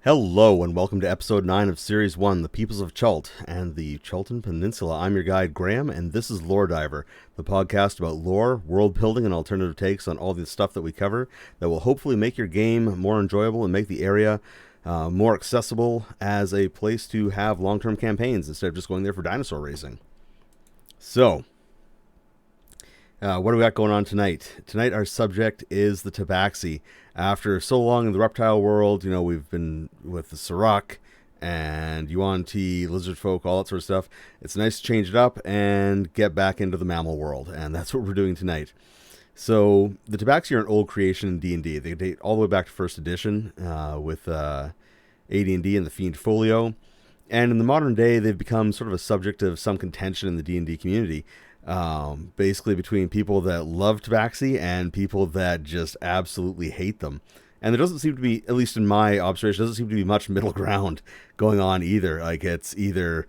Hello and welcome to episode 9 of Series 1, The Peoples of Chult and the Chultan Peninsula. I'm your guide, Graham, and this is Lore Diver, the podcast about lore, world building, and alternative takes on all the stuff that we cover that will hopefully make your game more enjoyable and make the area more accessible as a place to have long-term campaigns instead of just going there for dinosaur racing. So, what do we got going on tonight? Tonight our subject is the Tabaxi. After so long in the reptile world, we've been with the Sirach and Yuan-Ti, lizard folk, all that sort of stuff. It's nice to change it up and get back into the mammal world, and that's what we're doing tonight. So the Tabaxi are an old creation in D&D. They date all the way back to first edition with AD&D and the Fiend Folio. And in the modern day, they've become sort of a subject of some contention in the D&D community. Basically between people that love Tabaxi and people that just absolutely hate them. And there doesn't seem to be, at least in my observation, doesn't seem to be much middle ground going on either. Like, it's either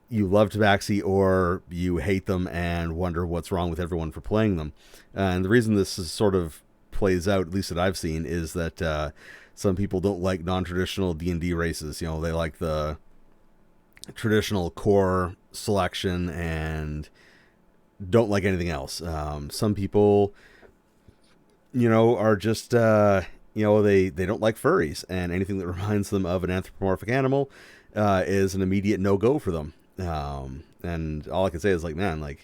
you love Tabaxi or you hate them and wonder what's wrong with everyone for playing them. And the reason this is sort of plays out, at least that I've seen, is that some people don't like non-traditional D&D races. They like the traditional core selection and don't like anything else. Some people, are just, they don't like furries, and anything that reminds them of an anthropomorphic animal is an immediate no-go for them. And all I can say is, man, did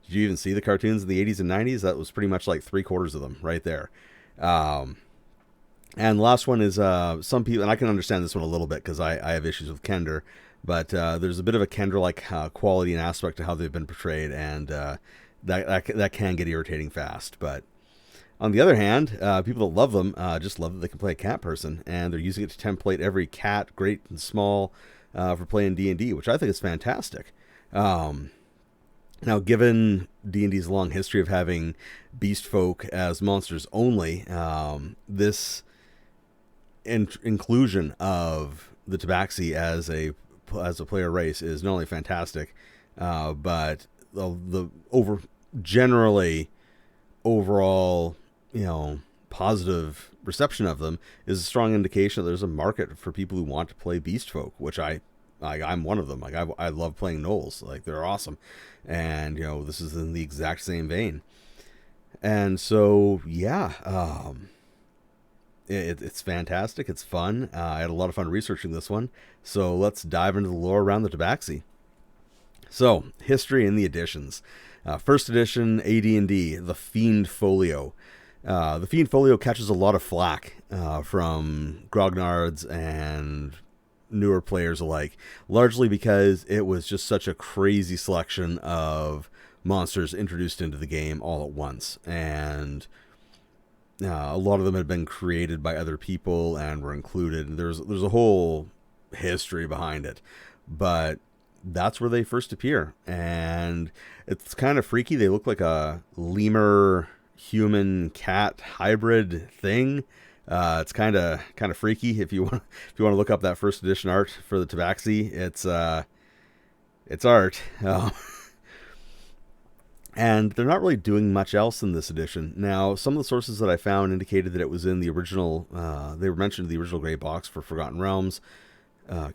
you even see the cartoons in the 80s and 90s? That was pretty much like 3/4 of them right there. And the last one is some people, and I can understand this one a little bit because I have issues with Kender. But there's a bit of a Kender-like quality and aspect to how they've been portrayed, and that can get irritating fast. But on the other hand, people that love them just love that they can play a cat person, and they're using it to template every cat, great and small, for playing D&D, which I think is fantastic. Now, given D&D's long history of having beast folk as monsters only, this inclusion of the Tabaxi as a player race is not only fantastic, but the generally overall, positive reception of them is a strong indication that there's a market for people who want to play beast folk, which I'm one of them. I love playing gnolls. They're awesome, and this is in the exact same vein. And so it's fantastic. It's fun. I had a lot of fun researching this one. So let's dive into the lore around the Tabaxi. So, history and the editions. First edition AD&D, the Fiend Folio. The Fiend Folio catches a lot of flack from grognards and newer players alike, largely because it was just such a crazy selection of monsters introduced into the game all at once. And a lot of them had been created by other people and were included. And there's a whole history behind it, but that's where they first appear, and it's kind of freaky. They look like a lemur human cat hybrid thing. It's kind of freaky. If you want to look up that first edition art for the Tabaxi, it's art. And they're not really doing much else in this edition. Now, some of the sources that I found indicated that it was in the original, they were mentioned in the original Grey Box for Forgotten Realms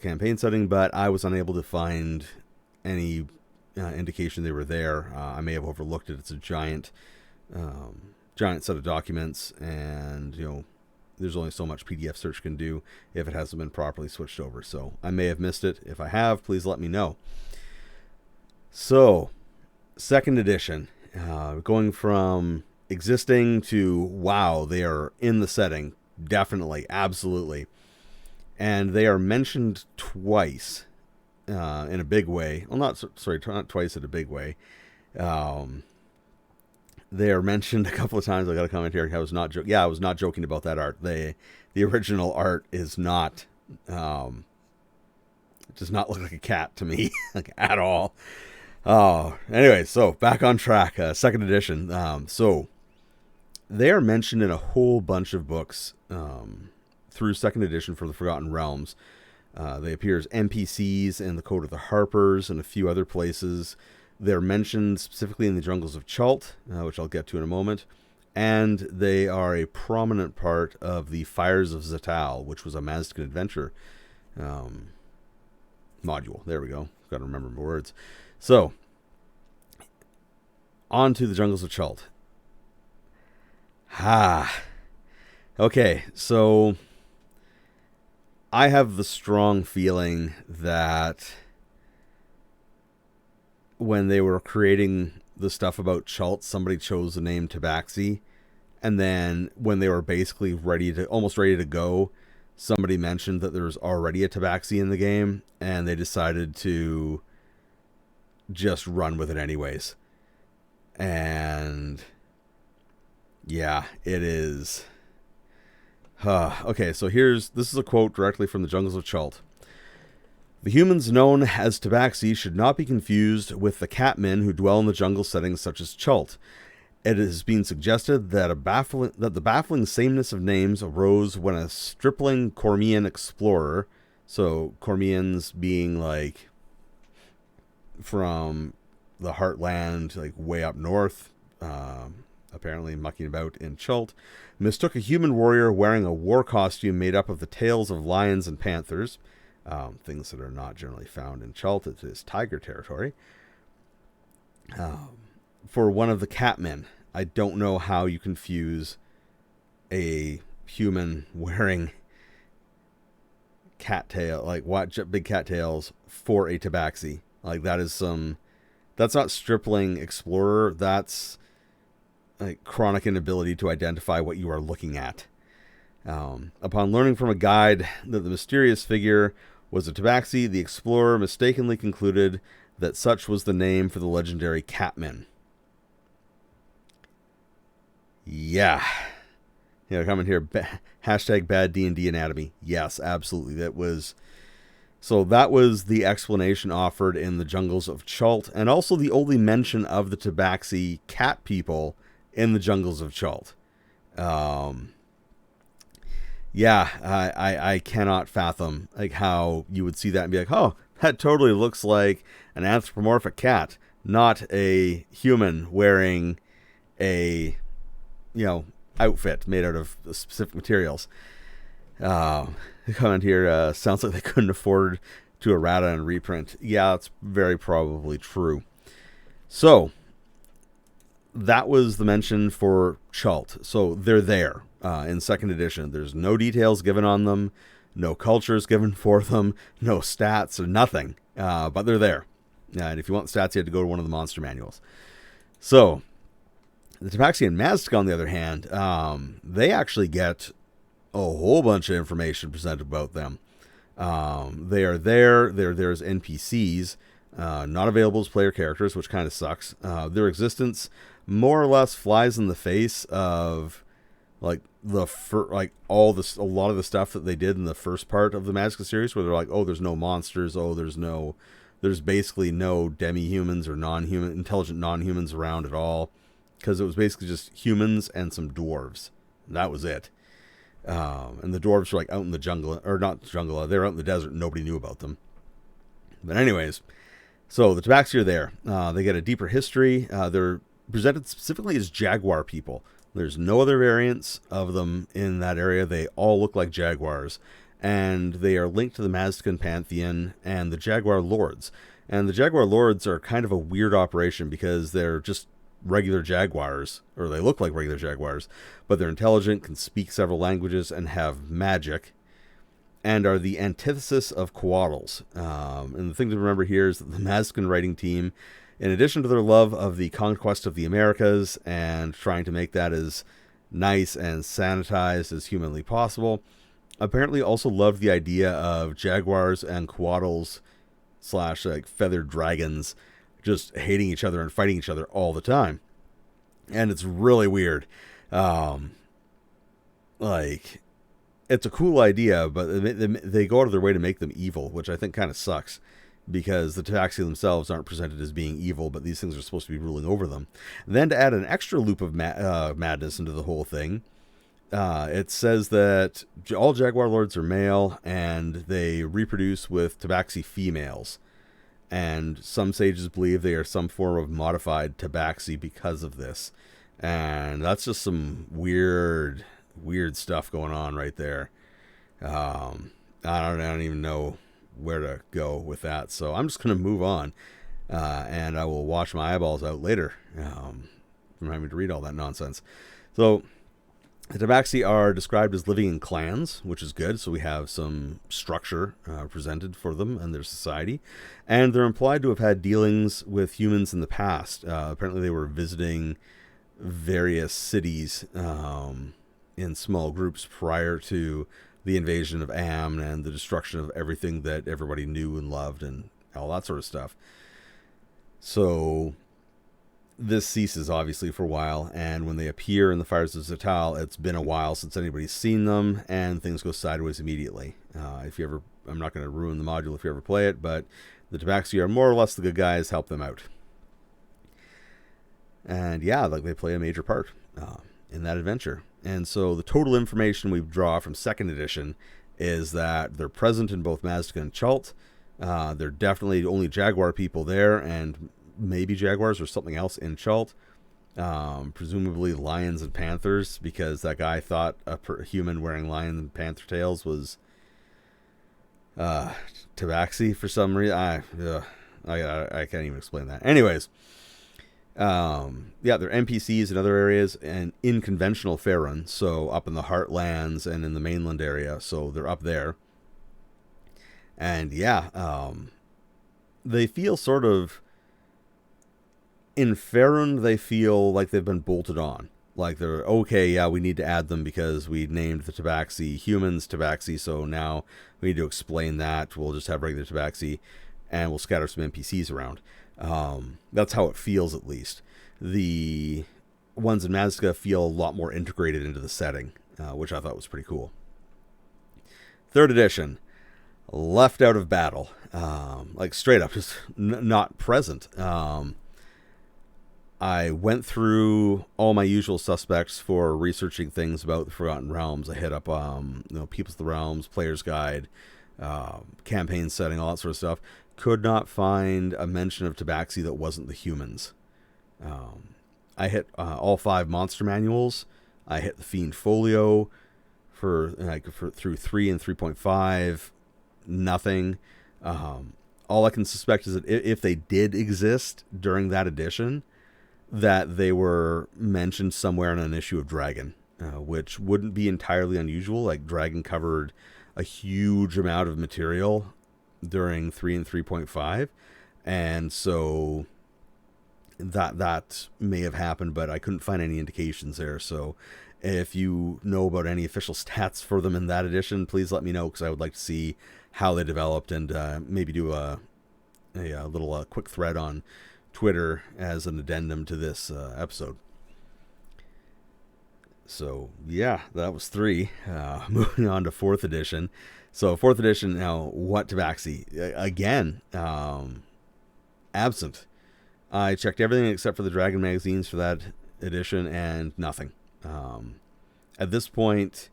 campaign setting, but I was unable to find any indication they were there. I may have overlooked it. It's a giant set of documents, and, there's only so much PDF search can do if it hasn't been properly switched over. So I may have missed it. If I have, please let me know. So, second edition, going from existing to wow, they are in the setting, definitely, absolutely, and they are mentioned twice in a big way. Well, not twice in a big way. They are mentioned a couple of times. I got a comment here. I was not joking about that art. The original art is not does not look like a cat to me, at all. Oh, anyway, so back on track. Second edition. So they are mentioned in a whole bunch of books through second edition for the Forgotten Realms. They appear as NPCs in the Code of the Harpers and a few other places. They're mentioned specifically in the Jungles of Chult, which I'll get to in a moment. and they are a prominent part of the Fires of Zatal, which was a Mazdakan adventure module. There we go. Got to remember my words. So, on to the Jungles of Chult. Okay, so I have the strong feeling that when they were creating the stuff about Chult, somebody chose the name Tabaxi, and then when they were basically almost ready to go, somebody mentioned that there was already a Tabaxi in the game, and they decided to just run with it anyways. And yeah, it is. Okay, so this is a quote directly from the Jungles of Chult. The humans known as Tabaxi should not be confused with the catmen who dwell in the jungle settings such as Chult. It has been suggested that the baffling sameness of names arose when a stripling Cormian explorer, so Cormians being like from the heartland, like way up north, apparently mucking about in Chult, mistook a human warrior wearing a war costume made up of the tails of lions and panthers, things that are not generally found in Chult. It is tiger territory, for one of the catmen. I don't know how you confuse a human wearing cattail, like big cattails, for a Tabaxi. Like that's not stripling explorer. That's like chronic inability to identify what you are looking at. Upon learning from a guide that the mysterious figure was a Tabaxi, the explorer mistakenly concluded that such was the name for the legendary catman. Yeah. Comment here. Hashtag bad D&D anatomy. Yes, absolutely. That was the explanation offered in the Jungles of Chult, and also the only mention of the Tabaxi cat people in the Jungles of Chult. I cannot fathom like how you would see that and be like, oh, that totally looks like an anthropomorphic cat, not a human wearing a outfit made out of specific materials. The comment here, sounds like they couldn't afford to errata and reprint. Yeah, that's very probably true. So, that was the mention for Chult. So, they're there in 2nd edition. There's no details given on them, no cultures given for them, no stats or nothing. But they're there. And if you want stats, you have to go to one of the monster manuals. So, the Tabaxi and Mazdakan, on the other hand, they actually get a whole bunch of information presented about them. They are there. They're there as NPCs, not available as player characters, which kind of sucks. Their existence more or less flies in the face of like a lot of the stuff that they did in the first part of the Mazdakan series, where they're like, oh, there's no monsters. Oh, there's basically no demi-humans or intelligent non-humans around at all. Because it was basically just humans and some dwarves. That was it. And the dwarves were like out in the jungle, or not jungle, they were out in the desert and nobody knew about them. But anyways, so the Tabaxi are there. They get a deeper history. They're presented specifically as jaguar people. There's no other variants of them in that area. They all look like jaguars. And they are linked to the Mazdakan pantheon and the Jaguar Lords. And the Jaguar Lords are kind of a weird operation because they're just regular jaguars, or they look like regular jaguars, but they're intelligent, can speak several languages, and have magic, and are the antithesis of Coatls. And the thing to remember here is that the Mazdakan writing team, in addition to their love of the conquest of the Americas and trying to make that as nice and sanitized as humanly possible, apparently also loved the idea of jaguars and Coatls / like feathered dragons just hating each other and fighting each other all the time. And it's really weird. Like, it's a cool idea, but they go out of their way to make them evil, which I think kind of sucks, because the Tabaxi themselves aren't presented as being evil, but these things are supposed to be ruling over them. Then to add an extra loop of madness into the whole thing, it says that all Jaguar Lords are male, and they reproduce with Tabaxi females. And some sages believe they are some form of modified Tabaxi because of this. And that's just some weird stuff going on right there. I don't even know where to go with that. So I'm just going to move on. And I will wash my eyeballs out later from having to read all that nonsense. So the Tabaxi are described as living in clans, which is good. So we have some structure presented for them and their society. And they're implied to have had dealings with humans in the past. Apparently they were visiting various cities in small groups prior to the invasion of Am and the destruction of everything that everybody knew and loved and all that sort of stuff. So this ceases obviously for a while, and when they appear in the Fires of Zatal, it's been a while since anybody's seen them, and things go sideways immediately. If you ever, I'm not going to ruin the module if you ever play it, but the Tabaxi are more or less the good guys. Help them out, and yeah, like they play a major part in that adventure. And so the total information we draw from second edition is that they're present in both Mazda and Chult. They're definitely only Jaguar people there, and maybe Jaguars or something else in Chult. Presumably lions and panthers, because that guy thought a human wearing lion and panther tails was Tabaxi for some reason. I can't even explain that. Anyways, yeah, they're NPCs in other areas and in conventional Faerun, so up in the Heartlands and in the mainland area, so they're up there. And yeah, they feel sort of, in Faerun, they feel like they've been bolted on. Like they're, okay, yeah, we need to add them because we named the Tabaxi humans Tabaxi, so now we need to explain that. We'll just have regular Tabaxi, and we'll scatter some NPCs around. That's how it feels, at least. The ones in Mazda feel a lot more integrated into the setting, which I thought was pretty cool. Third edition, left out of battle. Like straight up, just not present. I went through all my usual suspects for researching things about the Forgotten Realms. I hit up, Peoples of the Realms, Player's Guide, campaign setting, all that sort of stuff. Could not find a mention of Tabaxi that wasn't the humans. I hit all 5 monster manuals. I hit the Fiend Folio for through 3 and 3.5. Nothing. All I can suspect is that if they did exist during that edition, that they were mentioned somewhere in an issue of Dragon, which wouldn't be entirely unusual. Like Dragon covered a huge amount of material during 3 and 3.5, and so that may have happened, but I couldn't find any indications there. So if you know about any official stats for them in that edition, please let me know, because I would like to see how they developed, and maybe do a little quick thread on Twitter as an addendum to this episode. So yeah, that was 3. Moving on to 4th edition. So 4th edition, now what Tabaxi? Again, absent. I checked everything except for the Dragon magazines for that edition, and nothing. At this point,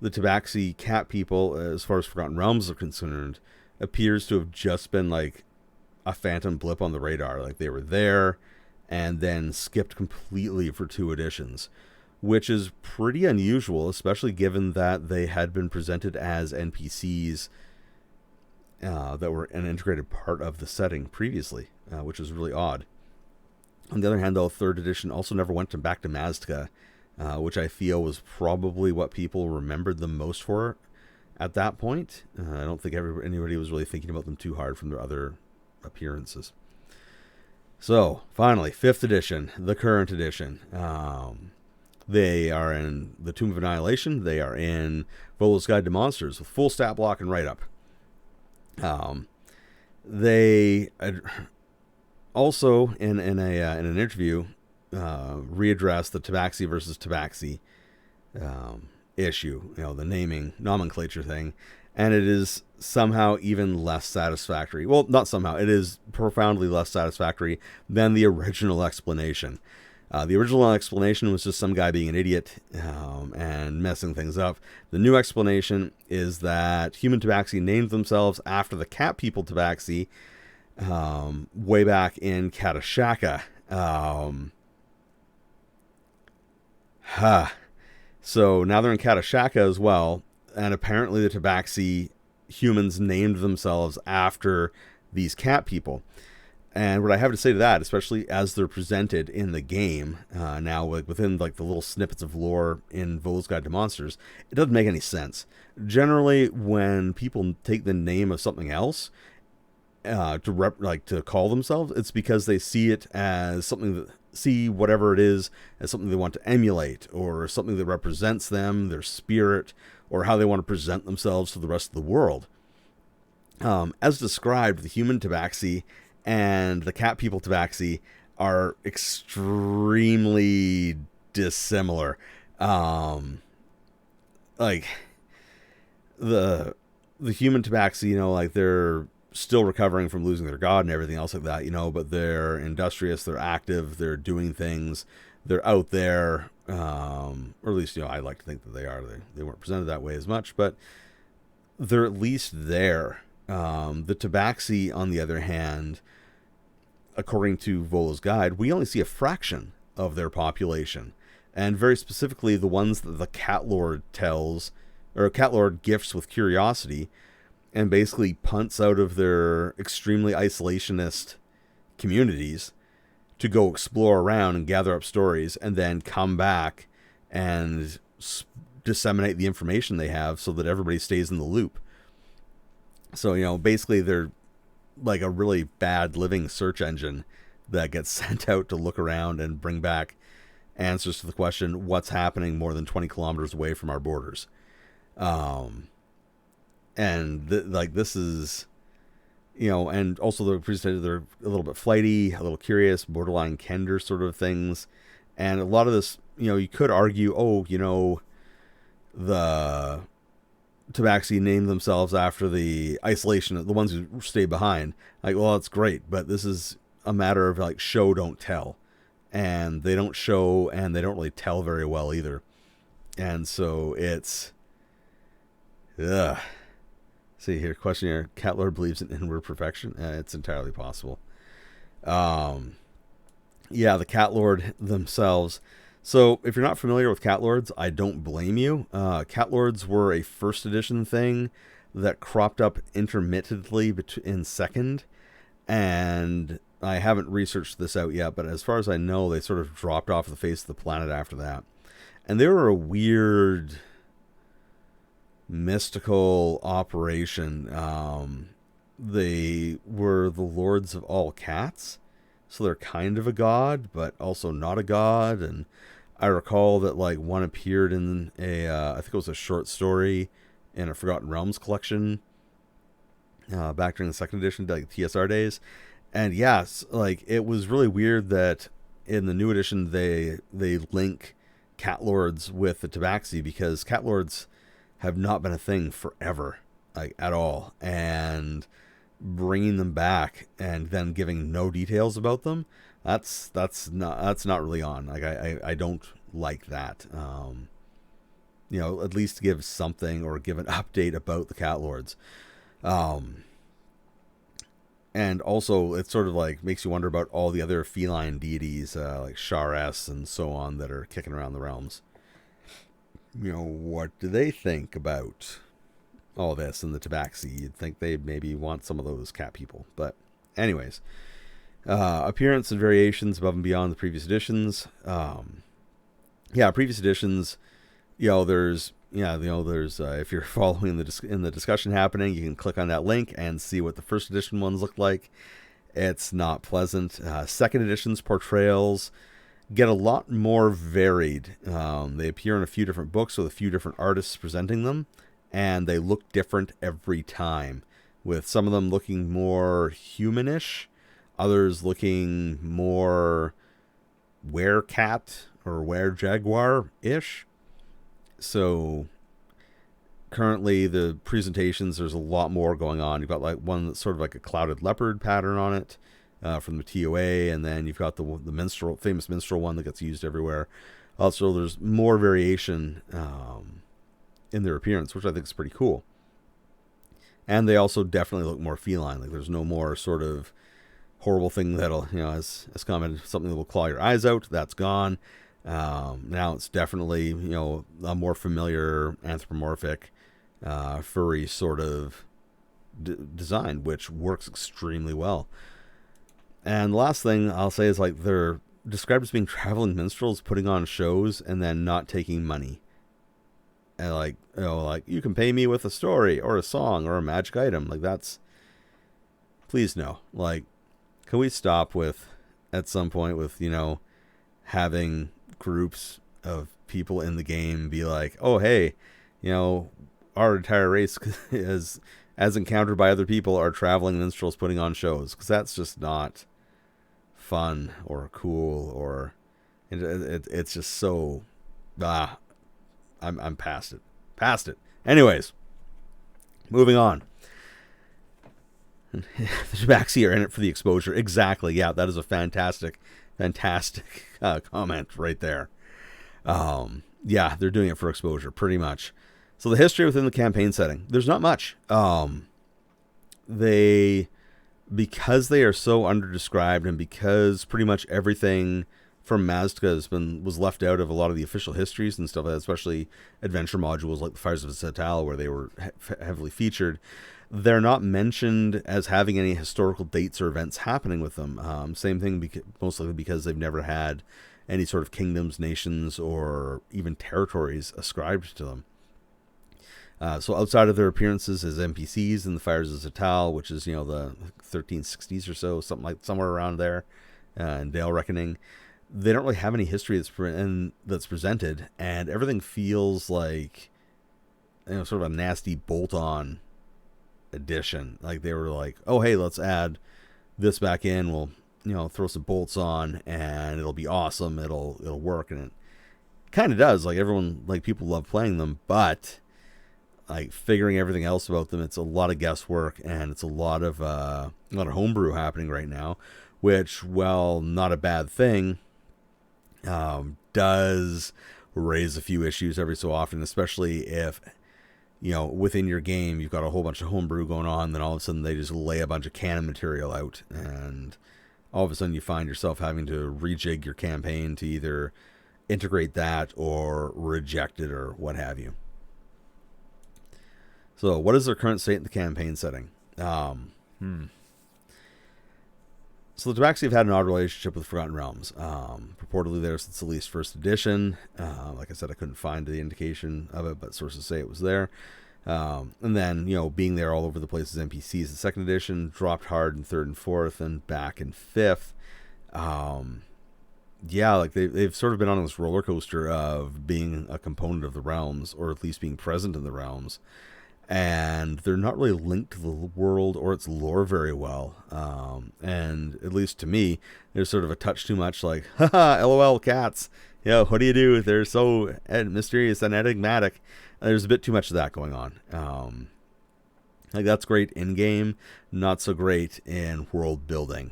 the Tabaxi cat people, as far as Forgotten Realms are concerned, appears to have just been like a phantom blip on the radar. Like they were there and then skipped completely for 2 editions, which is pretty unusual, especially given that they had been presented as NPCs that were an integrated part of the setting previously, which is really odd. On the other hand, though, 3rd edition also never went back to Mazda, which I feel was probably what people remembered them most for at that point. I don't think anybody was really thinking about them too hard from their other appearances. So, finally, 5th edition, the current edition. They are in the Tomb of Annihilation. They are in Volo's Guide to Monsters with full stat block and write-up. They also, in an interview, readdressed the Tabaxi versus Tabaxi issue, the naming nomenclature thing, and it is somehow even less satisfactory. Well, not somehow, it is profoundly less satisfactory than the original explanation. The original explanation was just some guy being an idiot and messing things up. The new explanation is that human Tabaxi named themselves after the cat people Tabaxi way back in Katashaka. Ha. So now they're in Katashaka as well, and apparently the Tabaxi humans named themselves after these cat people. And what I have to say to that, especially as they're presented in the game now, like within like the little snippets of lore in Volo's Guide to Monsters, it doesn't make any sense. Generally, when people take the name of something else to call themselves, it's because they see it as something that see whatever it is as something they want to emulate, or something that represents them, their spirit, or how they want to present themselves to the rest of the world. As described, the human Tabaxi and the cat people Tabaxi are extremely dissimilar. Like the human Tabaxi, like they're still recovering from losing their god and everything else like that, but they're industrious, they're active, they're doing things, they're out there, or at least, I like to think that they are. They weren't presented that way as much, but they're at least there. The Tabaxi, on the other hand, according to Volo's Guide, we only see a fraction of their population. And very specifically, the ones that the Cat Lord Cat Lord gifts with curiosity, and basically punts out of their extremely isolationist communities to go explore around and gather up stories, and then come back and disseminate the information they have so that everybody stays in the loop. So, basically they're like a really bad living search engine that gets sent out to look around and bring back answers to the question, what's happening more than 20 kilometers away from our borders? This is, and also they're presented, they're a little bit flighty, a little curious, borderline Kender sort of things. And a lot of this, you could argue, the Tabaxi named themselves after the isolation, the ones who stay behind. Like, well, that's great, but this is a matter of like show, don't tell. And they don't show, and they don't really tell very well either. And so it's, ugh. See here, question here. Cat Lord believes in inward perfection. It's entirely possible. Yeah, the Cat Lord themselves. So if you're not familiar with Cat Lords, I don't blame you. Cat Lords were a first edition thing that cropped up intermittently in second, and I haven't researched this out yet, but as far as I know, they sort of dropped off the face of the planet after that. And they were a weird mystical operation. They were the lords of all cats, so they're kind of a god, but also not a god. And I recall that like one appeared in I think it was a short story in a Forgotten Realms collection back during the second edition, like TSR days. And yes, like it was really weird that in the new edition they link cat lords with the Tabaxi, because cat lords have not been a thing forever, like at all. And bringing them back and then giving no details about them, that's not really on. Like I don't like that. At least give something, or give an update about the cat lords. And also it sort of like makes you wonder about all the other feline deities like Shares and so on that are kicking around the realms. What do they think about all this and the Tabaxi? You'd think they'd maybe want some of those cat people. But anyways, appearance and variations above and beyond the previous editions. Previous editions, there's if you're following in the discussion happening, you can click on that link and see what the first edition ones look like. It's not pleasant. Second edition's portrayals get a lot more varied. They appear in a few different books with a few different artists presenting them, and they look different every time, with some of them looking more humanish, others looking more werecat or were-jaguar-ish. So currently the presentations, there's a lot more going on. You've got like one that's sort of like a clouded leopard pattern on it from the TOA, and then you've got the minstrel, famous minstrel one that gets used everywhere. Also, there's more variation in their appearance, which I think is pretty cool. And they also definitely look more feline. Like there's no more sort of horrible thing that'll, as commented, something that will claw your eyes out. That's gone. Now it's definitely, a more familiar anthropomorphic, furry sort of design, which works extremely well. And the last thing I'll say is like they're described as being traveling minstrels putting on shows and then not taking money. And like you can pay me with a story or a song or a magic item. Like that's, please no. Like, can we stop with at some point with having groups of people in the game be like, oh hey, our entire race is as encountered by other people are traveling minstrels putting on shows, because that's just not fun or cool, or it's just so I'm past it. Anyways, moving on. The Tabaxi are in it for the exposure. Exactly. Yeah, that is a fantastic comment right there. Yeah, they're doing it for exposure, pretty much. So the history within the campaign setting, there's not much. Because they are so underdescribed, and because pretty much everything from Mazda was left out of a lot of the official histories and stuff like that, especially adventure modules like the Fires of Zatal, where they were heavily featured. They're not mentioned as having any historical dates or events happening with them. Same thing, most likely because they've never had any sort of kingdoms, nations, or even territories ascribed to them. So outside of their appearances as NPCs in the Fires of Zatal, which is the 1360s or so, somewhere around there, in Dale Reckoning, they don't really have any history that's presented, and everything feels like sort of a nasty bolt-on addition. Like they were like, oh hey, let's add this back in. We'll throw some bolts on, and it'll be awesome. It'll work, and it kind of does. Like people love playing them, but like figuring everything else about them, it's a lot of guesswork, and it's a lot of homebrew happening right now, which, while not a bad thing, does raise a few issues every so often, especially if within your game you've got a whole bunch of homebrew going on, then all of a sudden they just lay a bunch of canon material out, and all of a sudden you find yourself having to rejig your campaign to either integrate that or reject it or what have you. So what is their current state in the campaign setting? So the Tabaxi have had an odd relationship with Forgotten Realms. Purportedly there since at least first edition. Like I said, I couldn't find the indication of it, but sources say it was there. And then, being there all over the place as NPCs in second edition, dropped hard in third and fourth, and back in fifth. Yeah, like they've sort of been on this roller coaster of being a component of the realms, or at least being present in the realms. And they're not really linked to the world or its lore very well. And at least to me, there's sort of a touch too much like, haha, LOL cats. What do you do? They're so mysterious and enigmatic. There's a bit too much of that going on. Like that's great in game, not so great in world building.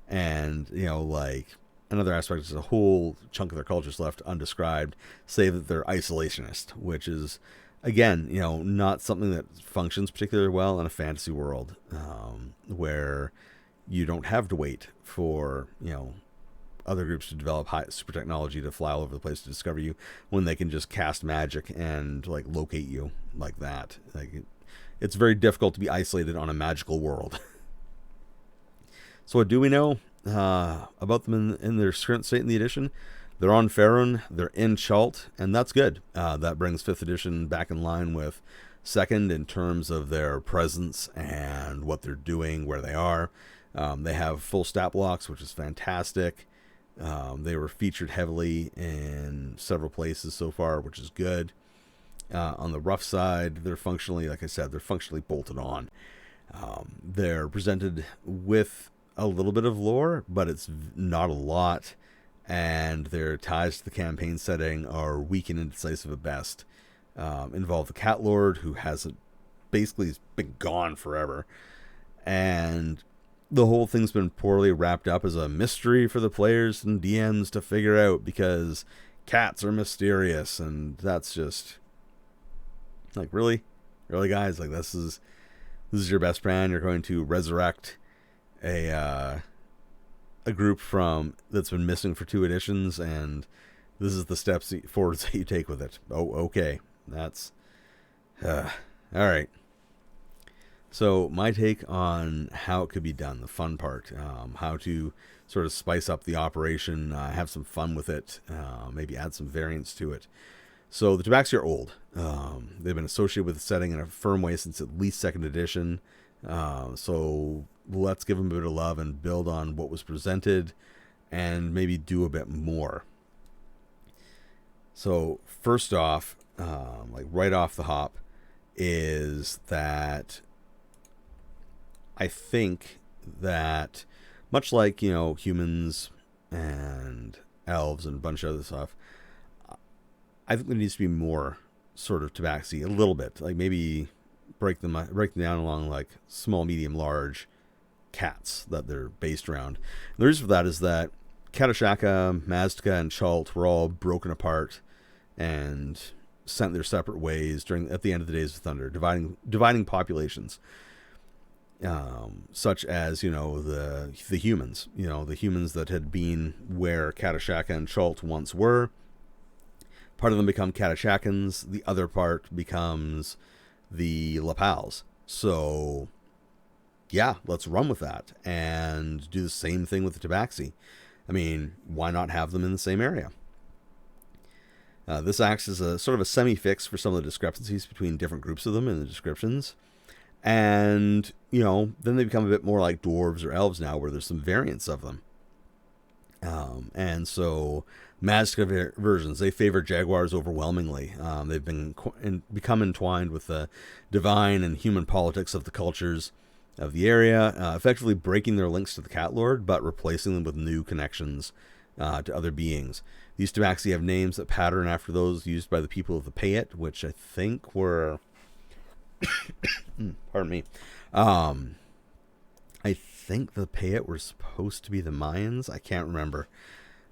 And like another aspect is a whole chunk of their culture's left undescribed, save that they're isolationist, which is, again, not something that functions particularly well in a fantasy world, where you don't have to wait for, other groups to develop super technology to fly all over the place to discover you, when they can just cast magic and like locate you like that. Like it's very difficult to be isolated on a magical world. So what do we know about them in their current state in the edition? They're on Faerun, they're in Chult, and that's good. That brings 5th edition back in line with 2nd in terms of their presence and what they're doing, where they are. They have full stat blocks, which is fantastic. They were featured heavily in several places so far, which is good. On the rough side, they're functionally, like I said, they're functionally bolted on. They're presented with a little bit of lore, but it's not a lot. And their ties to the campaign setting are weak and indecisive at best. Involve the Cat Lord, who basically been gone forever. And the whole thing's been poorly wrapped up as a mystery for the players and DMs to figure out, because cats are mysterious, and that's just like, really guys, like this is your best plan. You're going to resurrect a a group from that's been missing for 2 editions, and this is the steps forwards that you take with it. Oh, okay. That's all right. So my take on how it could be done, the fun part, how to sort of spice up the operation, have some fun with it, maybe add some variants to it. So the Tabaxi are old. They've been associated with the setting in a firm way since at least 2nd edition. So let's give them a bit of love and build on what was presented and maybe do a bit more. So first off, like right off the hop, is that I think that much like, humans and elves and a bunch of other stuff, I think there needs to be more sort of Tabaxi, a little bit, like maybe break them down along like small, medium, large cats that they're based around. And the reason for that is that Katashaka, Mazda, and Chult were all broken apart and sent their separate ways at the end of the Days of Thunder, dividing populations, such as the humans, the humans that had been where Katashaka and Chult once were. Part of them become Katashakans, the other part becomes the Lapals. So, yeah, let's run with that and do the same thing with the Tabaxi. I mean, why not have them in the same area? This acts as a sort of a semi-fix for some of the discrepancies between different groups of them in the descriptions. And, then they become a bit more like dwarves or elves now, where there's some variants of them. And so Mazda versions, they favor jaguars overwhelmingly. They've become entwined with the divine and human politics of the cultures of the area, effectively breaking their links to the Cat Lord, but replacing them with new connections to other beings. These Tabaxi have names that pattern after those used by the people of the Payet, which I think were... pardon me. I think the Payet were supposed to be the Mayans. I can't remember.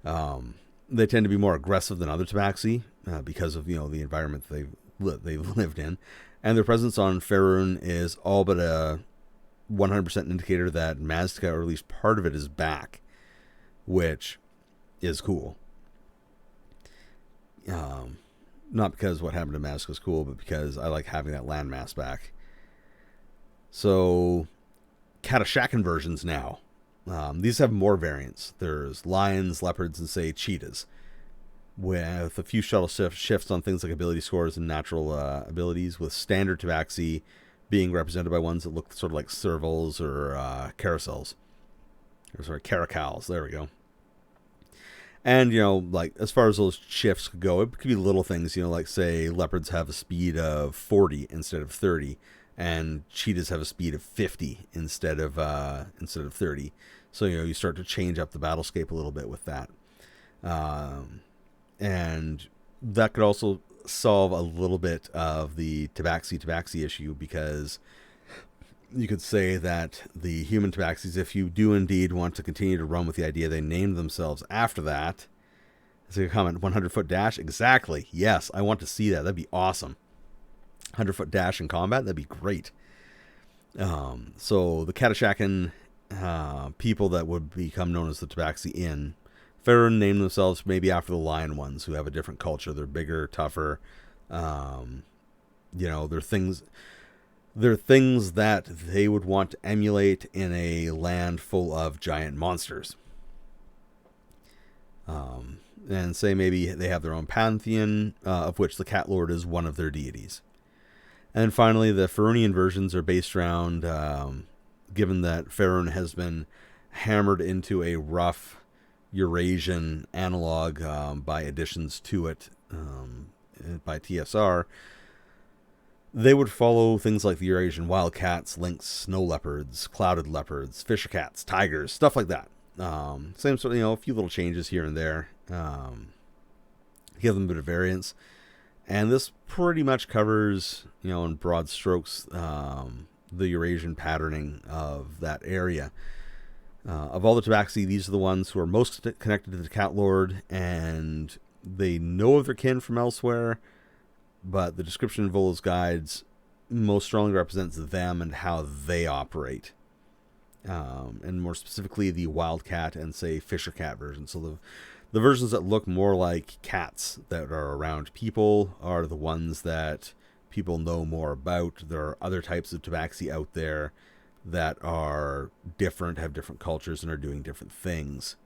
They tend to be more aggressive than other Tabaxi because of the environment they've lived in, and their presence on Faerun is all but a 100% indicator that Mazda, or at least part of it, is back, which is cool. Not because what happened to Mazda is cool, but because I like having that landmass back. So, Katashakan versions now. These have more variants. There's lions, leopards, and say cheetahs, with a few shuttle shifts on things like ability scores and natural abilities, with standard Tabaxi being represented by ones that look sort of like servals or carousels. Or sorry, caracals. There we go. And, like, as far as those shifts could go, it could be little things, like, say, leopards have a speed of 40 instead of 30, and cheetahs have a speed of 50 instead of 30. So, you start to change up the battlescape a little bit with that. And that could also solve a little bit of the Tabaxi issue, because you could say that the human Tabaxis, if you do indeed want to continue to run with the idea they named themselves after that, so you comment, 100-foot dash? Exactly. Yes, I want to see that. That'd be awesome. 100-foot dash in combat? That'd be great. So the Katashakan people that would become known as the Tabaxi in Faerun name themselves maybe after the lion ones, who have a different culture. They're bigger, tougher. They're things that they would want to emulate in a land full of giant monsters. And say maybe they have their own pantheon, of which the Cat Lord is one of their deities. And finally, the Faerunian versions are based around, given that Faerun has been hammered into a rough Eurasian analog by additions to it by TSR, they would follow things like the Eurasian wildcats, lynx, snow leopards, clouded leopards, fisher cats, tigers, stuff like that. Same sort of, a few little changes here and there. Give them a bit of variance. And this pretty much covers, in broad strokes, the Eurasian patterning of that area. Of all the Tabaxi, these are the ones who are most connected to the Cat Lord, and they know of their kin from elsewhere, but the description in Volo's guides most strongly represents them and how they operate. and more specifically the wildcat and, say, fisher cat version. So the versions that look more like cats that are around people are the ones that people know more about. There are other types of tabaxi out there that are different, have different cultures, and are doing different things.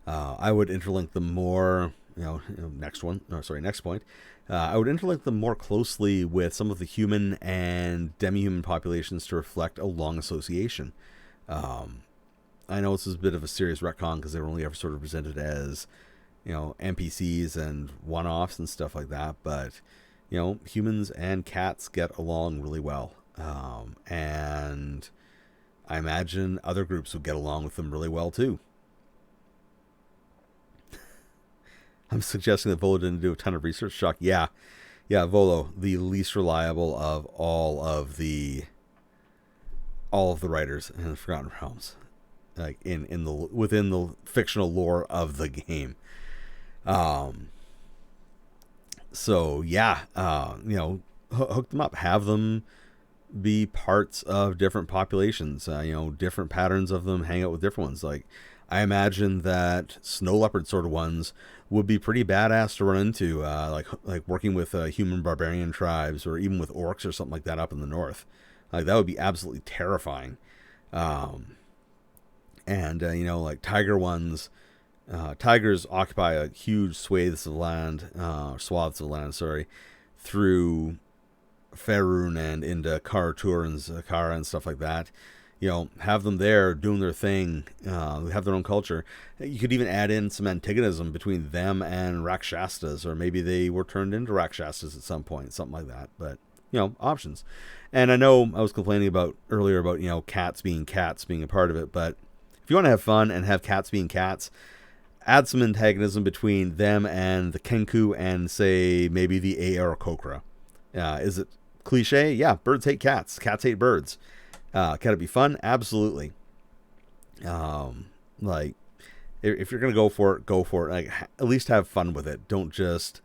I would interlink them more, next point. I would interlink them more closely with some of the human and demi-human populations to reflect a long association. I know this is a bit of a serious retcon because they were only ever sort of presented as, NPCs and one-offs and stuff like that, but, humans and cats get along really well. And I imagine other groups would get along with them really well too. I'm suggesting that Volo didn't do a ton of research. Shock. Yeah, Volo, the least reliable of all of the writers in the Forgotten Realms, like within the fictional lore of the game. So yeah, hook them up, have them be parts of different populations. Different patterns of them hang out with different ones. Like, I imagine that snow leopard sort of ones would be pretty badass to run into, like working with human barbarian tribes, or even with orcs or something like that up in the north. Like, that would be absolutely terrifying. Like tiger ones, tigers occupy a huge swaths of land, through Faerun and into Kara-Tur and Zakara and stuff like that. Have them there doing their thing, have their own culture. You could even add in some antagonism between them and Rakshastas, or maybe they were turned into Rakshastas at some point, something like that. But, options. And I know I was complaining earlier about, cats being a part of it, but if you want to have fun and have cats being cats, add some antagonism between them and the Kenku and, say, maybe the Aarakocra. Is it cliche? Yeah, birds hate cats. Cats hate birds. Can it be fun? Absolutely. Like, if you're going to go for it. Like, at least have fun with it. Don't just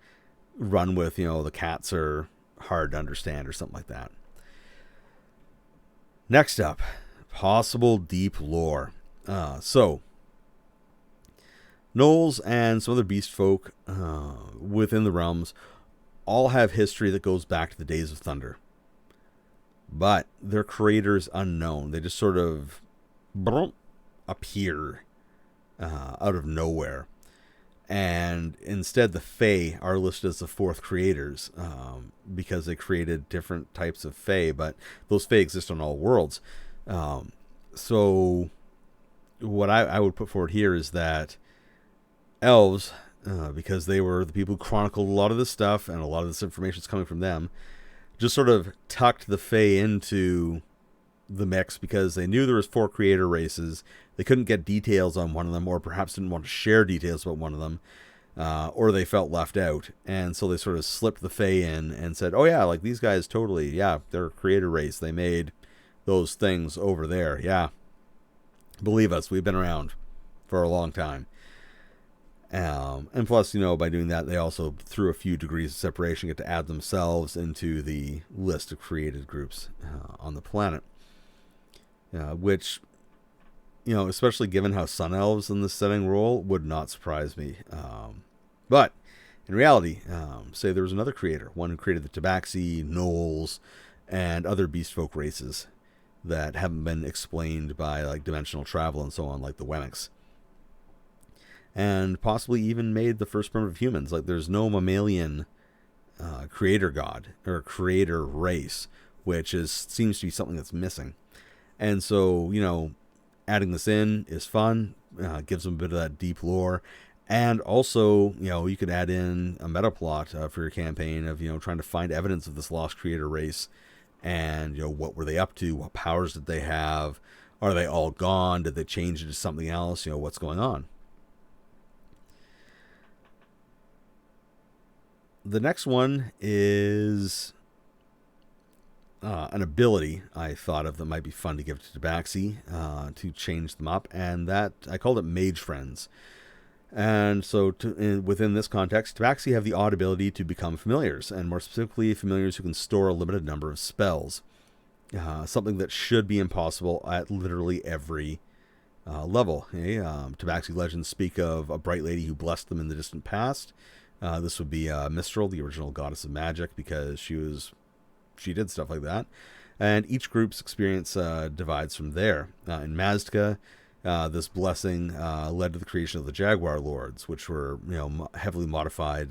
run with, the cats are hard to understand or something like that. Next up, possible deep lore. So, Gnolls and some other beast folk within the realms all have history that goes back to the days of Thunder. But their creator is unknown. They just sort of appear out of nowhere. And instead, the Fae are listed as the fourth creators because they created different types of Fae, but those Fae exist on all worlds. So what I would put forward here is that elves, because they were the people who chronicled a lot of this stuff, and a lot of this information is coming from them, just sort of tucked the Fae into the mix because they knew there was 4 creator races. They couldn't get details on one of them, or perhaps didn't want to share details about one of them, or they felt left out. And so they sort of slipped the Fae in and said, oh yeah, like these guys totally, yeah, they're a creator race. They made those things over there. Yeah. Believe us, we've been around for a long time. And plus, by doing that, they also, through a few degrees of separation, get to add themselves into the list of created groups on the planet. Which, especially given how Sun Elves in this setting roll, would not surprise me. But in reality, say there was another creator, one who created the Tabaxi, Gnolls, and other beast folk races that haven't been explained by like dimensional travel and so on, like the Wemics. And possibly even made the first primitive humans. Like, there's no mammalian creator god or creator race, which seems to be something that's missing. And so, adding this in is fun, gives them a bit of that deep lore. And also, you could add in a meta plot for your campaign of, trying to find evidence of this lost creator race. And, what were they up to? What powers did they have? Are they all gone? Did they change into something else? What's going on? The next one is an ability I thought of that might be fun to give to Tabaxi to change them up, and that I called it Mage Friends. And so within this context, Tabaxi have the odd ability to become familiars, and more specifically, familiars who can store a limited number of spells. something that should be impossible at literally every level. Okay? Tabaxi legends speak of a bright lady who blessed them in the distant past. This would be Mistral, the original goddess of magic, because she did stuff like that. And each group's experience divides from there. In Mazda, this blessing led to the creation of the Jaguar Lords, which were heavily modified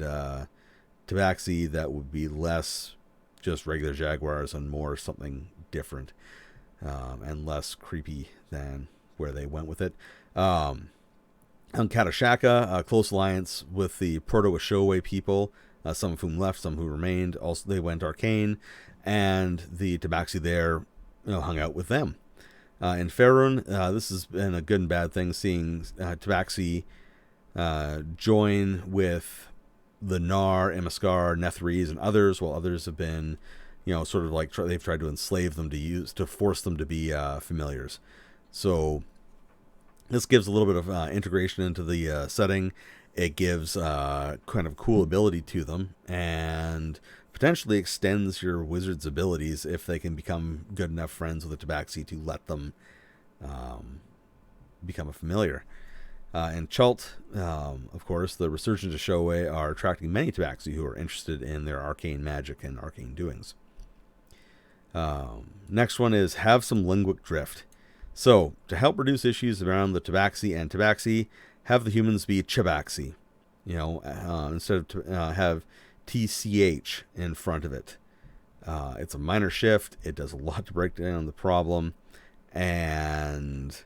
Tabaxi that would be less just regular Jaguars and more something different and less creepy than where they went with it. On Katashaka, a close alliance with the Proto-Ashoway people, some of whom left, some who remained. Also, they went arcane, and the Tabaxi there hung out with them. In Faerun, this has been a good and bad thing, seeing Tabaxi join with the Nar, Emaskar, Nethries, and others, while others have been, sort of like they've tried to enslave them to force them to be familiars. So this gives a little bit of integration into the setting. It gives kind of cool ability to them, and potentially extends your wizard's abilities if they can become good enough friends with the Tabaxi to let them become a familiar. In Chult, of course, the resurgent Ashoway are attracting many Tabaxi who are interested in their arcane magic and arcane doings. Next one is have some linguic drift. So, to help reduce issues around the Tabaxi and Tabaxi, have the humans be Chabaxi. Instead of have TCH in front of it. It's a minor shift. It does a lot to break down the problem, and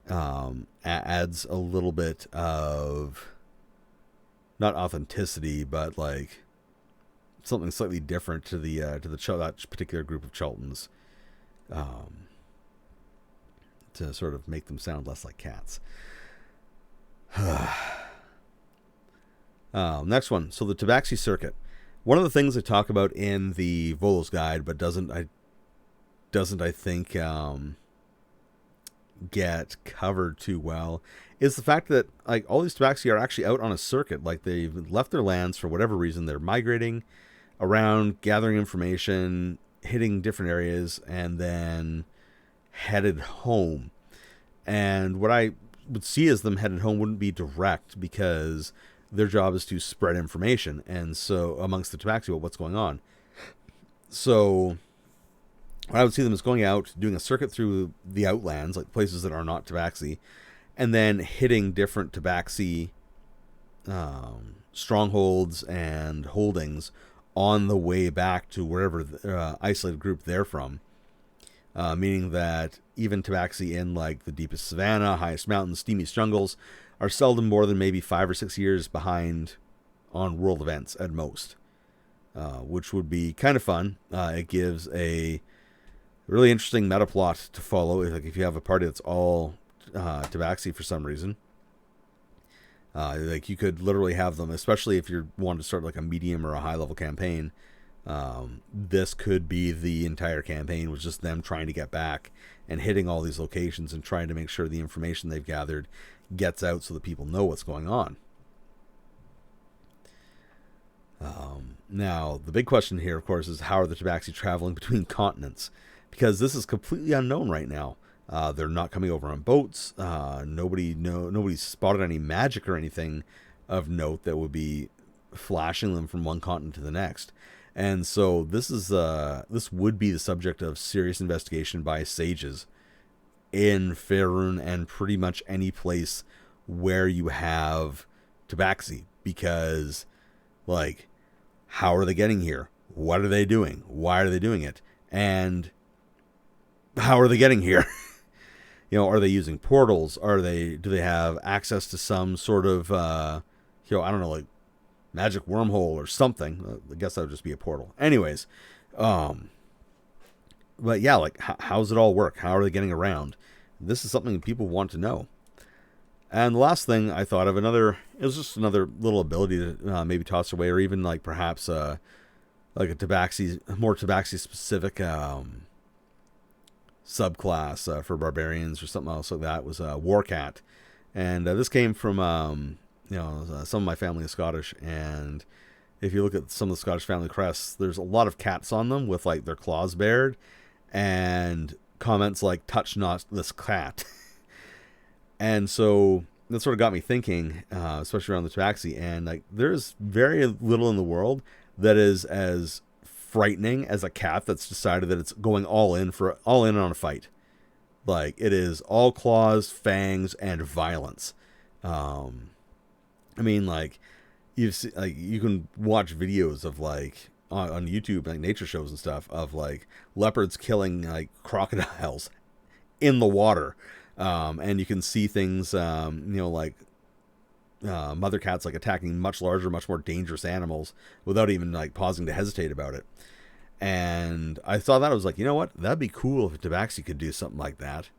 adds a little bit of not authenticity, but like something slightly different to that particular group of Chultans, to sort of make them sound less like cats. Next one. So the Tabaxi circuit. One of the things I talk about in the Volo's guide, but doesn't I think get covered too well, is the fact that like all these Tabaxi are actually out on a circuit. Like they've left their lands for whatever reason. They're migrating around, gathering information, hitting different areas, and then headed home. And what I would see as them headed home wouldn't be direct, because their job is to spread information, and so amongst the Tabaxi about what's going on. So what I would see them is going out, doing a circuit through the outlands, like places that are not Tabaxi, and then hitting different Tabaxi strongholds and holdings on the way back to wherever isolated group they're from. Meaning that even Tabaxi in like the deepest savanna, highest mountains, steamiest jungles are seldom more than maybe 5 or 6 years behind on world events at most, which would be kind of fun. It gives a really interesting meta plot to follow. If you have a party that's all Tabaxi for some reason, like you could literally have them, especially if you're wanting to start like a medium or a high level campaign. This could be the entire campaign, was just them trying to get back and hitting all these locations and trying to make sure the information they've gathered gets out so that people know what's going on. Now, the big question here, of course, is how are the Tabaxi traveling between continents? Because this is completely unknown right now. They're not coming over on boats. Nobody's spotted any magic or anything of note that would be flashing them from one continent to the next. And so this would be the subject of serious investigation by sages in Faerun and pretty much any place where you have Tabaxi, because like, how are they getting here? What are they doing? Why are they doing it? And how are they getting here? Are they using portals? Do they have access to some sort of I don't know, like magic wormhole or something? I guess that would just be a portal. Anyways, but yeah, like how does it all work? How are they getting around? This is something people want to know. And the last thing I thought of, it was just another little ability to maybe toss away, or even like perhaps like a more Tabaxi specific subclass for barbarians or something else like that, was Warcat. And this came from some of my family is Scottish, and if you look at some of the Scottish family crests, there's a lot of cats on them with like their claws bared, and comments like "touch not this cat." And so that sort of got me thinking, especially around the Tabaxi. And like, there's very little in the world that is as frightening as a cat that's decided that it's going all in on a fight. Like, it is all claws, fangs, and violence. Um, I mean, like, you can watch videos of like on YouTube, like nature shows and stuff, of like leopards killing like crocodiles in the water. And you can see things, like mother cats like attacking much larger, much more dangerous animals without even like pausing to hesitate about it. And I saw that, I was like, you know what, that'd be cool if Tabaxi could do something like that.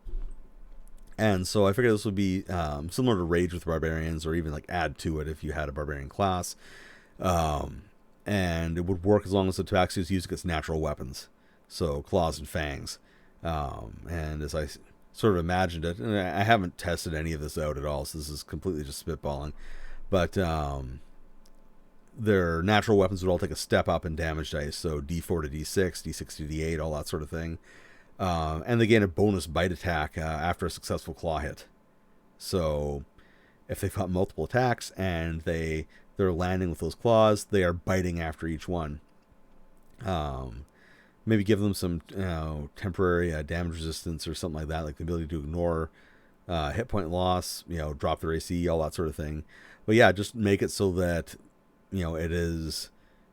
And so I figured this would be similar to Rage with Barbarians, or even like add to it if you had a barbarian class. Um, and it would work as long as the Tabaxi was used against natural weapons, so claws and fangs. And as I sort of imagined it, and I haven't tested any of this out at all, so this is completely just spitballing. But their natural weapons would all take a step up in damage dice, so D4 to D6, D6 to D8, all that sort of thing. And they gain a bonus bite attack after a successful claw hit. So if they've got multiple attacks and they're landing with those claws, they are biting after each one. Maybe give them some temporary damage resistance or something like that, like the ability to ignore hit point loss, drop their AC, all that sort of thing. But yeah, just make it so that it is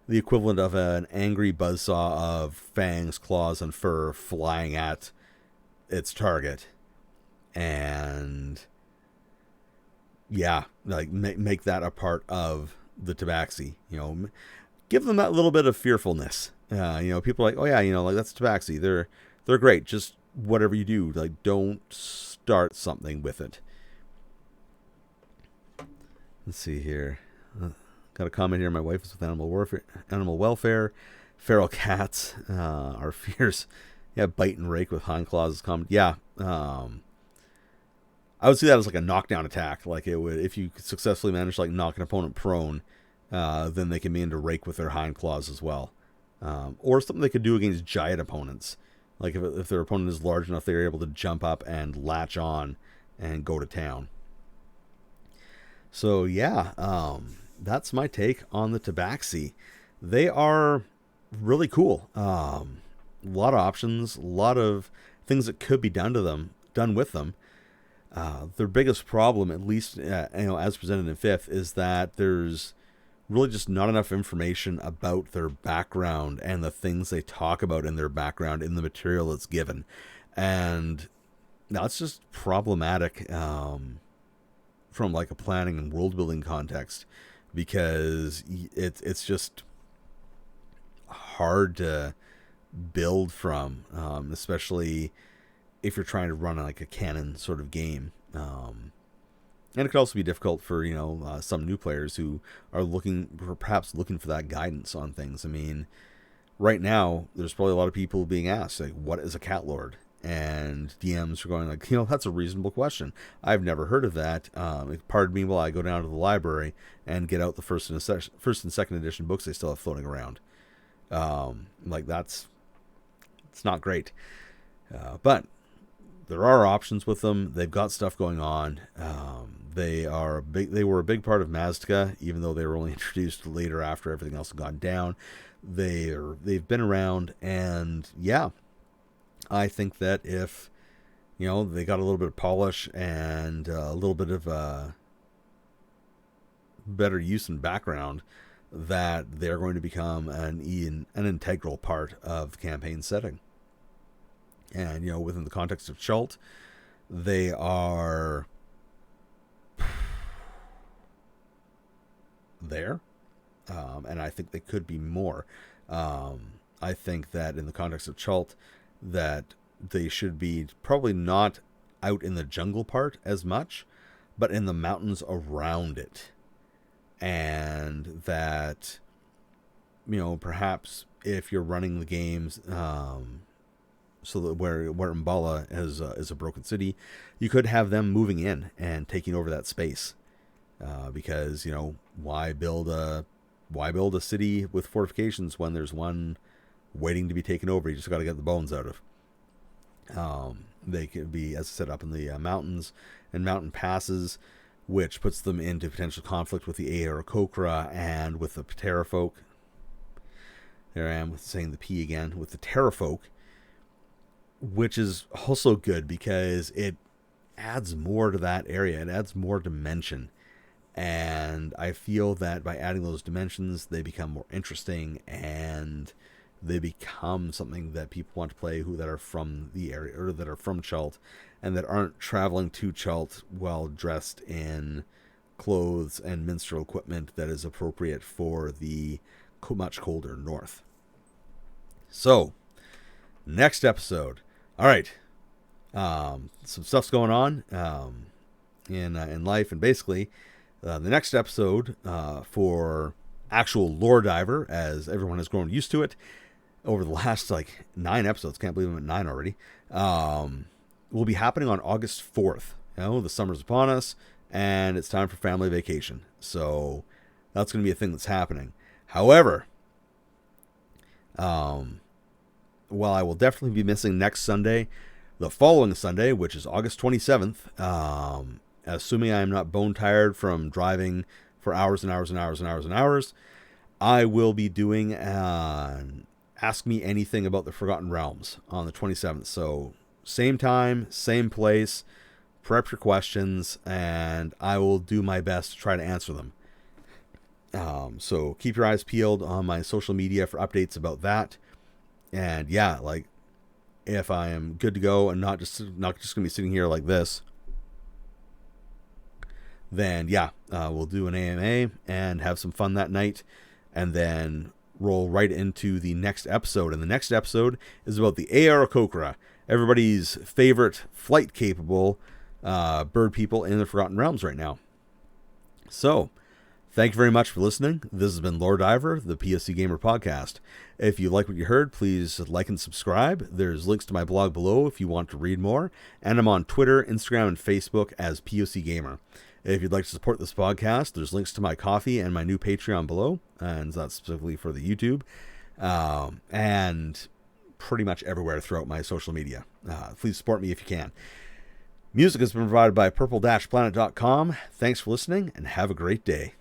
the equivalent of an angry buzzsaw of fangs, claws, and fur flying at its target. And yeah, like make that a part of the Tabaxi. Give them that little bit of fearfulness. People are like, oh yeah, like that's Tabaxi. They're great. Just whatever you do, like don't start something with it. Let's see here. Got a comment here. My wife is with animal welfare. Feral cats are fierce. Yeah, bite and rake with hind claws is common. Yeah, I would see that as like a knockdown attack. Like it would, if you successfully manage to like knock an opponent prone, then they can begin to rake with their hind claws as well. Or something they could do against giant opponents. Like if their opponent is large enough, they're able to jump up and latch on and go to town. So yeah, that's my take on the Tabaxi. They are really cool. A lot of options, a lot of things that could be done with them. Their biggest problem, at least as presented in fifth, is that there's really just not enough information about their background and the things they talk about in their background in the material that's given, and that's just problematic from like a planning and world building context, because it's just hard to build from, especially if you're trying to run like a canon sort of game. And it could also be difficult for some new players who are perhaps looking for that guidance on things. I mean, right now there's probably a lot of people being asked like, what is a cat lord? And DMs are going like, that's a reasonable question. I've never heard of that. Pardon me while I go down to the library and get out the first and second edition books they still have floating around. It's not great. But there are options with them. They've got stuff going on. They were a big part of Mazda, even though they were only introduced later after everything else had gone down. They've been around, and yeah, I think that if they got a little bit of polish and a little bit of better use and background, that they're going to become an integral part of the campaign setting. And within the context of Chult, they are there, and I think they could be more. I think that in the context of Chult, that they should be probably not out in the jungle part as much, but in the mountains around it. And that, perhaps if you're running the games, so that where Umbala is a broken city, you could have them moving in and taking over that space, because why build a city with fortifications when there's one waiting to be taken over? You just got to get the bones out of. They could be, as I said, up in the mountains and mountain passes, which puts them into potential conflict with the Aarakocra and with the Pterafolk. There I am with saying the P again, with the Pterafolk, which is also good because it adds more to that area. It adds more dimension. And I feel that by adding those dimensions, they become more interesting and they become something that people want to play that are from the area or that are from Chult and that aren't traveling to Chult while dressed in clothes and minstrel equipment that is appropriate for the much colder north. So, next episode. All right. Some stuff's going on in life, and basically, the next episode for actual lore diver, as everyone has grown used to it over the last 9 episodes. Can't believe I'm at 9 already. Will be happening on August 4th. The summer's upon us, and it's time for family vacation. So that's going to be a thing that's happening. However, while I will definitely be missing next Sunday, the following Sunday, which is August 27th, assuming I am not bone tired from driving for hours and hours and hours and hours and hours, I will be doing Ask Me Anything About the Forgotten Realms on the 27th. So same time, same place, prep your questions, and I will do my best to try to answer them. So keep your eyes peeled on my social media for updates about that. And yeah, if I am good to go and not just going to be sitting here like this, then yeah, we'll do an AMA and have some fun that night, and then roll right into the next episode. And the next episode is about the Aarakocra, everybody's favorite flight-capable bird people in the Forgotten Realms right now. So, thank you very much for listening. This has been Lore Diver, the POCGamer podcast. If you like what you heard, please like and subscribe. There's links to my blog below if you want to read more. And I'm on Twitter, Instagram, and Facebook as POCGamer. If you'd like to support this podcast, there's links to my coffee and my new Patreon below. And that's specifically for the YouTube. And pretty much everywhere throughout my social media. Please support me if you can. Music has been provided by purple-planet.com. Thanks for listening, and have a great day.